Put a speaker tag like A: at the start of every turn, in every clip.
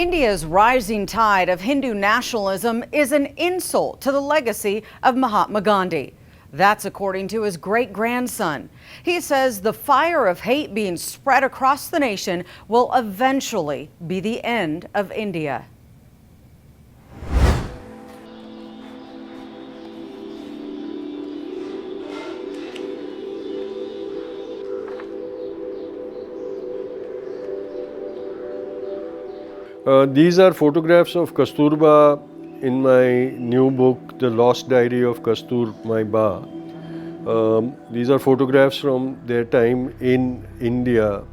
A: India's rising tide of Hindu nationalism is an insult to the legacy of Mahatma Gandhi. That's according to his great-grandson. He says the fire of hate being spread across the nation will eventually be the end of India.
B: These are photographs of Kasturba in my new book, The Lost Diary of Kastur, My Ba. These are photographs from their time in India,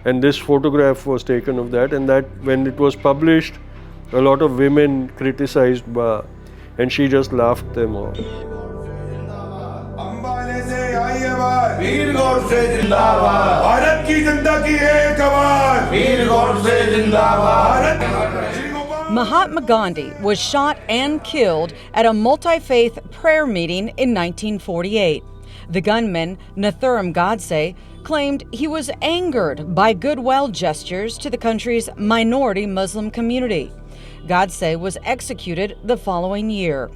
B: and this photograph was taken of that, and that when it was published, a lot of women criticized Ba, and she just laughed them off.
A: Mahatma Gandhi was shot and killed at a multi-faith prayer meeting in 1948. The gunman, NA-THUR-UHM, claimed he was angered by goodwill gestures to the country's minority Muslim community. GODSEY was executed the following year.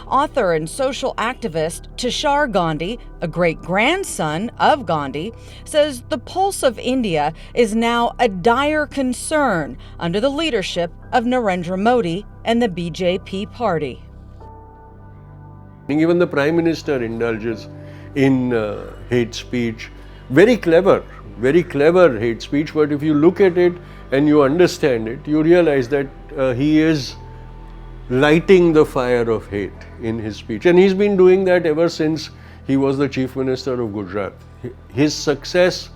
A: Author and social activist Tushar Gandhi, a great-grandson of Gandhi, says the pulse of India is now a dire concern under the leadership of Narendra Modi and the BJP party.
B: Even the Prime Minister indulges in hate speech. Very clever hate speech, but if you look at it and you understand it, you realize that he is lighting the fire of hate in his speech. And he's been doing that ever since he was the Chief Minister of Gujarat. His success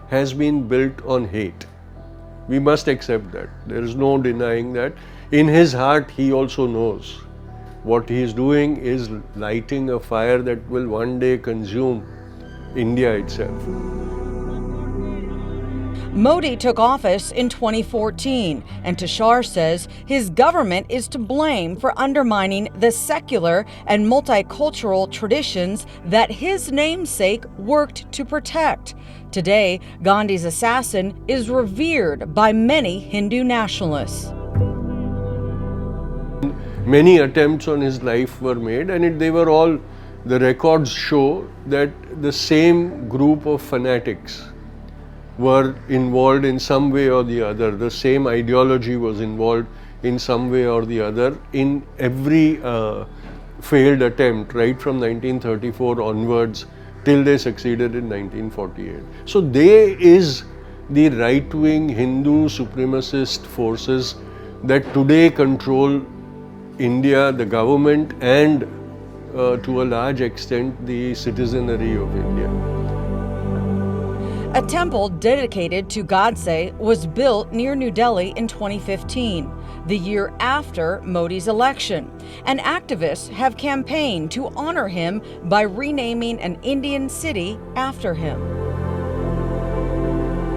B: has been built on hate. We must accept that. There is no denying that. In his heart, he also knows what he is doing is lighting a fire that will one day consume India itself.
A: Modi took office in 2014, and Tushar says his government is to blame for undermining the secular and multicultural traditions that his namesake worked to protect. Today, Gandhi's assassin is revered by many Hindu nationalists.
B: Many attempts on his life were made, and they were all, the records show that the same group of fanatics were involved in some way or the other. The same ideology was involved in some way or the other in every failed attempt, right from 1934 onwards till they succeeded in 1948. So they is the right-wing Hindu supremacist forces that today control India, the government, and to a large extent the citizenry of India.
A: A temple dedicated to GODSEY was built near New Delhi in 2015, the year after Modi's election, and activists have campaigned to honor him by renaming an Indian city after him.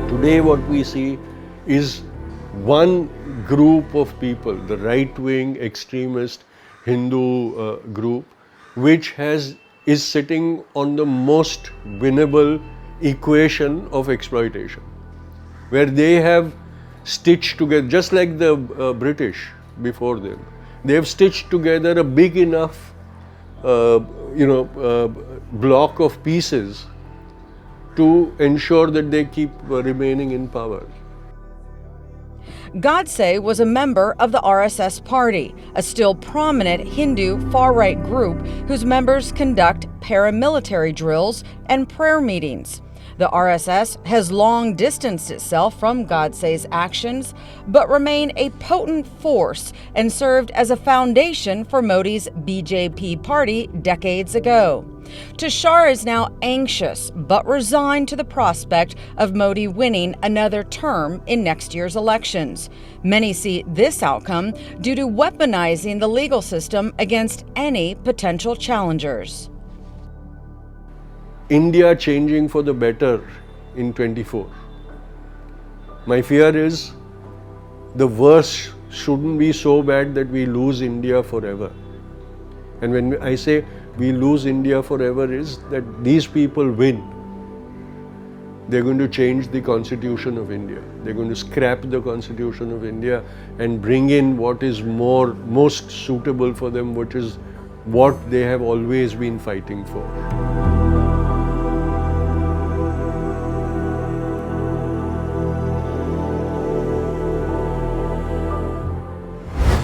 B: Today what we see is one group of people, the right-wing extremist Hindu group, which is sitting on the most winnable equation of exploitation, where they have stitched together, just like the British before them, they have stitched together a big enough block of pieces to ensure that they keep remaining in power.
A: GODSEY was a member of the RSS party, a still prominent Hindu far-right group whose members conduct paramilitary drills and prayer meetings. The RSS has long distanced itself from GODSEY's actions, but remain a potent force and served as a foundation for Modi's BJP party decades ago. Tushar is now anxious but resigned to the prospect of Modi winning another term in next year's elections. Many see this outcome due to weaponizing the legal system against any potential challengers.
B: India changing for the better in 24. My fear is the worst shouldn't be so bad that we lose India forever. And when I say we lose India forever is that these people win. they're going to change the Constitution of India. They're going to scrap the Constitution of India and bring in what is most suitable for them, which is what they have always been fighting for.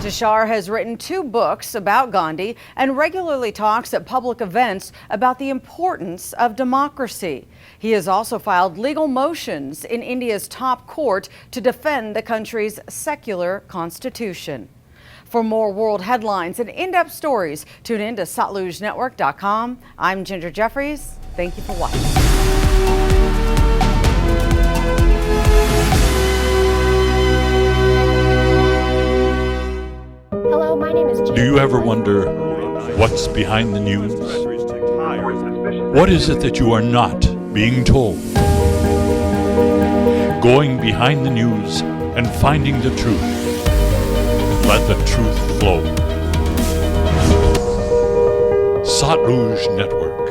A: Tushar has written 2 books about Gandhi and regularly talks at public events about the importance of democracy. He has also filed legal motions in India's top court to defend the country's secular constitution. For more world headlines and in-depth stories, tune in to SatlujNetwork.com. I'm Ginger Jeffries. Thank you for watching.
C: Do you ever wonder what's behind the news? What is it that you are not being told? Going behind the news and finding the truth. Let the truth flow. Satluj Network.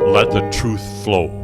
C: Let the truth flow.